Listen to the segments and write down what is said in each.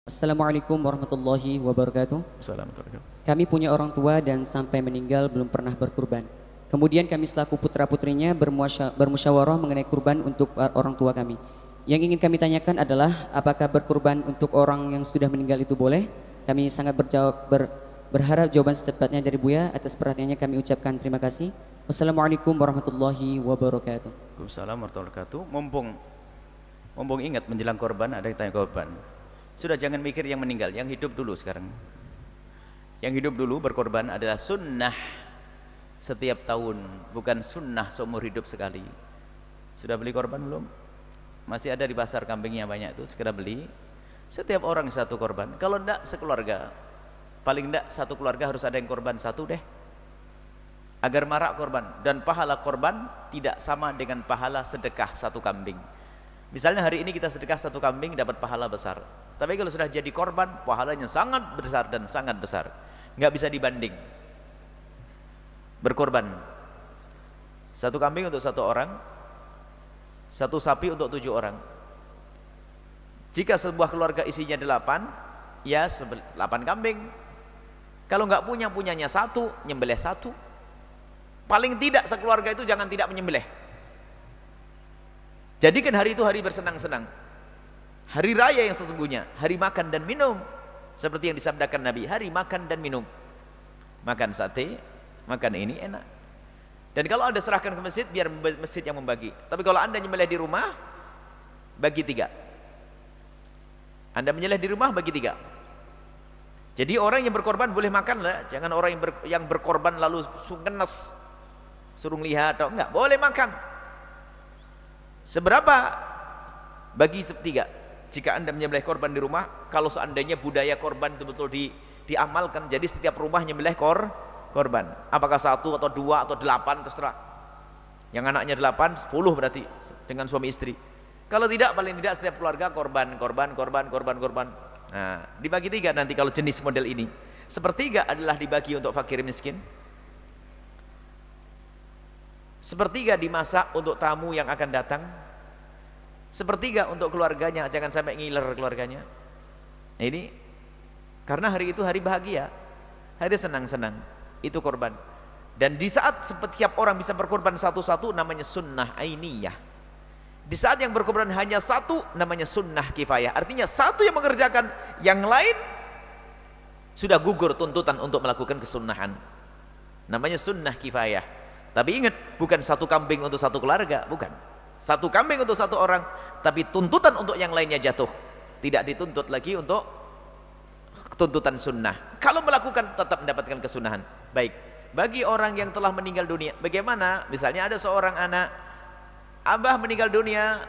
Assalamualaikum warahmatullahi wabarakatuh. Assalamualaikum. Kami punya orang tua dan sampai meninggal belum pernah berkurban. Kemudian kami selaku putra-putrinya bermusyawarah mengenai kurban untuk orang tua kami. Yang ingin kami tanyakan adalah apakah berkurban untuk orang yang sudah meninggal itu boleh? Kami sangat berharap jawaban secepatnya dari Buya. Atas perhatiannya kami ucapkan terima kasih. Wassalamualaikum warahmatullahi wabarakatuh. Waalaikumsalam warahmatullahi wabarakatuh. Mumpung ingat menjelang korban, ada yang tanya korban. Sudah jangan mikir yang meninggal, yang hidup dulu sekarang. Yang hidup dulu berkorban adalah sunnah setiap tahun, bukan sunnah seumur hidup sekali. Sudah beli korban belum? Masih ada di pasar kambingnya banyak tuh, segera beli. Setiap orang satu korban. Kalau enggak sekeluarga, paling enggak satu keluarga harus ada yang korban satu deh. Agar marak korban, dan pahala korban tidak sama dengan pahala sedekah satu kambing. Misalnya hari ini kita sedekah satu kambing dapat pahala besar. Tapi kalau sudah jadi korban, pahalanya sangat besar dan sangat besar. Nggak bisa dibanding. Berkorban. Satu kambing untuk satu orang, satu sapi untuk 7 orang. Jika sebuah keluarga isinya 8, ya 8 kambing. Kalau nggak punyanya satu, nyembelih satu. Paling tidak sekeluarga itu jangan tidak menyembelih. Jadikan hari itu hari bersenang-senang. Hari raya yang sesungguhnya, hari makan dan minum. Seperti yang disabdakan Nabi, hari makan dan minum. Makan sate, makan ini enak. Dan kalau Anda serahkan ke masjid, biar masjid yang membagi. Tapi kalau Anda nyembelih di rumah, bagi 3. Anda menyembelih di rumah, bagi 3. Jadi orang yang berkorban boleh makan lah. Jangan orang yang berkorban lalu ngenes, suruh lihat atau enggak, boleh makan. Seberapa? Bagi 3. Jika Anda menyembelih korban di rumah, kalau seandainya budaya korban itu betul diamalkan, jadi setiap rumah menyembelih korban. Apakah 1 atau 2 atau 8 terserah. Yang anaknya 8, 10 berarti dengan suami istri. Kalau tidak, paling tidak setiap keluarga korban. Nah, dibagi 3 nanti kalau jenis model ini. Sepertiga adalah dibagi untuk fakir miskin. Sepertiga dimasak untuk tamu yang akan datang. Sepertiga untuk keluarganya, jangan sampai ngiler keluarganya. Nah, ini karena hari itu hari bahagia, hari senang-senang, itu korban. Dan di saat setiap orang bisa berkorban satu-satu, namanya sunnah ainiyah. Di saat yang berkorban hanya satu, namanya sunnah kifayah. Artinya satu yang mengerjakan, yang lain sudah gugur tuntutan untuk melakukan kesunnahan. Namanya sunnah kifayah. Tapi ingat, bukan satu kambing untuk satu keluarga, bukan. Satu kambing untuk satu orang, tapi tuntutan untuk yang lainnya jatuh. Tidak dituntut lagi untuk tuntutan sunnah. Kalau melakukan tetap mendapatkan kesunahan. Baik, bagi orang yang telah meninggal dunia, bagaimana? Misalnya ada seorang anak, abah meninggal dunia,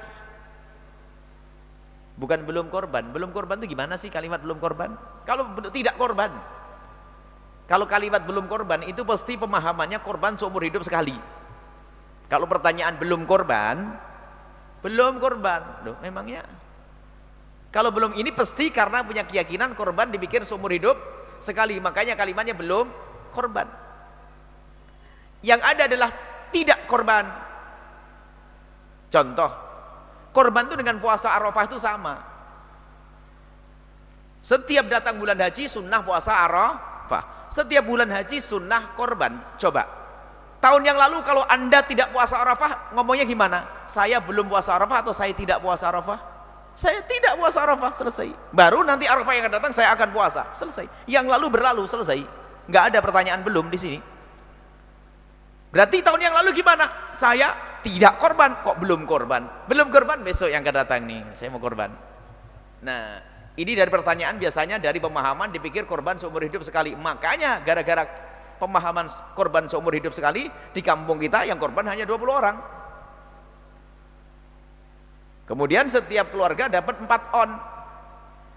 bukan belum korban. Belum korban itu gimana sih kalimat belum korban? Kalau tidak korban, kalau kalimat belum korban itu pasti pemahamannya korban seumur hidup sekali. Kalau pertanyaan belum korban, loh, memangnya kalau belum ini pasti karena punya keyakinan korban dipikir seumur hidup sekali, makanya kalimatnya belum korban. Yang ada adalah tidak korban. Contoh, korban itu dengan puasa Arafah itu sama. Setiap datang bulan haji sunnah puasa Arafah, setiap bulan haji sunnah korban. Coba tahun yang lalu kalau Anda tidak puasa Arafah, ngomongnya gimana? Saya belum puasa Arafah atau saya tidak puasa Arafah? Saya tidak puasa Arafah, selesai. Baru nanti Arafah yang akan datang saya akan puasa, selesai. Yang lalu berlalu, selesai. Nggak ada pertanyaan belum di sini. Berarti tahun yang lalu gimana? Saya tidak korban, kok belum korban? Belum korban, besok yang akan datang nih, saya mau korban. Nah, ini dari pertanyaan biasanya dari pemahaman dipikir korban seumur hidup sekali. Makanya gara-gara pemahaman korban seumur hidup sekali, di kampung kita yang korban hanya 20 orang. Kemudian setiap keluarga dapat 4 on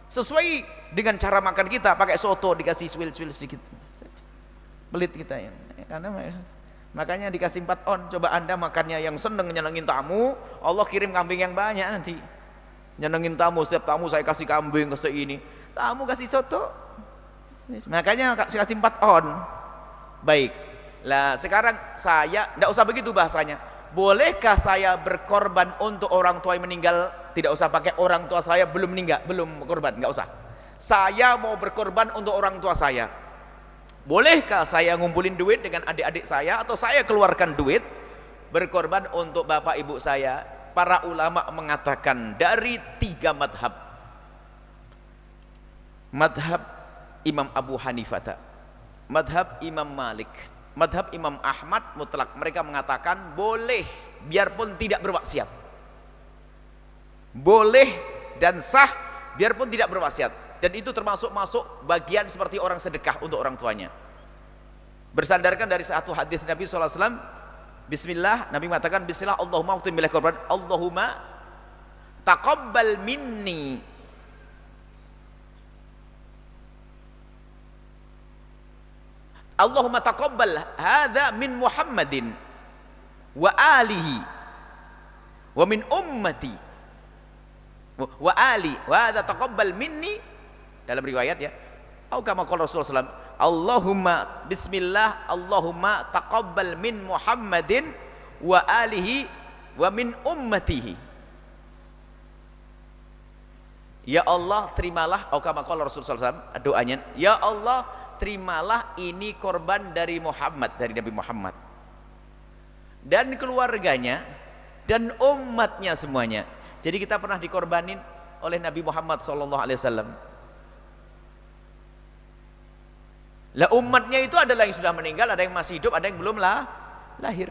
sesuai dengan cara makan kita, pakai soto dikasih swil-swil sedikit, pelit kita ya, karena makanya dikasih 4 on. Coba Anda makannya yang seneng nyenengin tamu, Allah kirim kambing yang banyak nanti. Nyenengin tamu, setiap tamu saya kasih kambing, kasih ini, tamu kasih soto, makanya kasih 4 on. Baik, lah sekarang saya tidak usah begitu bahasanya. Bolehkah saya berkorban untuk orang tua yang meninggal? Tidak usah pakai orang tua saya belum meninggal, belum korban, nggak usah. saya mau berkorban untuk orang tua saya. Bolehkah saya ngumpulin duit dengan adik-adik saya, atau saya keluarkan duit berkorban untuk bapak ibu saya? Para ulama mengatakan dari 3 madhab. Madhab Imam Abu Hanifah, madhab Imam Malik, madhab Imam Ahmad mutlak. Mereka mengatakan boleh biarpun tidak berwasiat. Boleh dan sah biarpun tidak berwasiat. Dan itu termasuk bagian seperti orang sedekah untuk orang tuanya. Bersandarkan dari satu hadis Nabi SAW, Bismillah, Nabi mengatakan Bismillah Allahumma uqtim billah korban, Allahumma taqabbal minni Allahumma taqabbal hadha min Muhammadin wa alihi wa min ummati wa ali wa hadha taqabbal minni, dalam riwayat ya, atau kama qala Rasulullah SAW, Allahumma bismillah Allahumma taqabbal min Muhammadin wa alihi wa min ummatihi. Ya Allah terimalah, atau kama qala Rasulullah SAW, doanya, ya Allah terimalah ini korban dari Muhammad, dari Nabi Muhammad dan keluarganya dan umatnya semuanya. Jadi kita pernah dikorbanin oleh Nabi Muhammad SAW. Lah umatnya itu adalah yang sudah meninggal, ada yang masih hidup, ada yang belum lahir.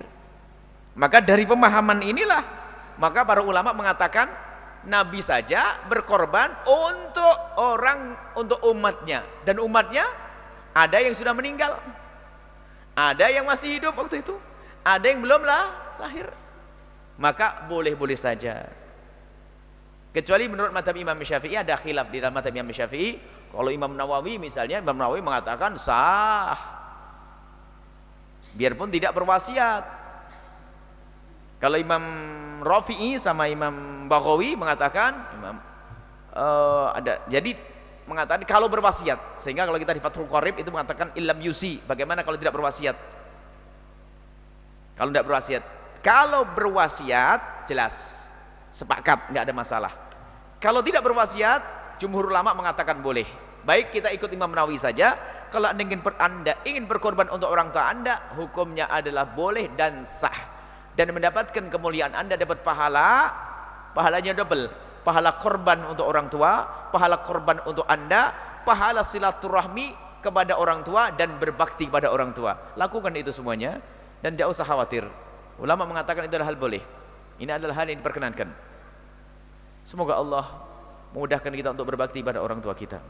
Maka dari pemahaman inilah, maka para ulama mengatakan Nabi saja berkorban untuk umatnya, dan umatnya ada yang sudah meninggal, ada yang masih hidup waktu itu, ada yang belum lahir. Maka boleh-boleh saja. Kecuali menurut mazhab Imam Syafi'i ada khilaf di dalam mazhab Imam Syafi'i. Kalau Imam Nawawi misalnya, Imam Nawawi mengatakan sah biarpun tidak berwasiat. Kalau Imam Rafi'i sama Imam Baghawi mengatakan jadi mengatakan kalau berwasiat. Sehingga kalau kita di Fathul Qorib itu mengatakan illam yusi, bagaimana kalau tidak berwasiat? Kalau tidak berwasiat, kalau berwasiat jelas sepakat, nggak ada masalah. Kalau tidak berwasiat, jumhur ulama mengatakan boleh. Baik kita ikut Imam Nawawi saja. Kalau anda ingin berkorban untuk orang tua anda, hukumnya adalah boleh dan sah, dan mendapatkan kemuliaan. Anda dapat pahalanya double. Pahala korban untuk orang tua, pahala korban untuk anda, pahala silaturahmi kepada orang tua dan berbakti kepada orang tua. Lakukan itu semuanya dan tidak usah khawatir. Ulama mengatakan itu adalah hal boleh. Ini adalah hal yang diperkenankan. Semoga Allah memudahkan kita untuk berbakti pada orang tua kita.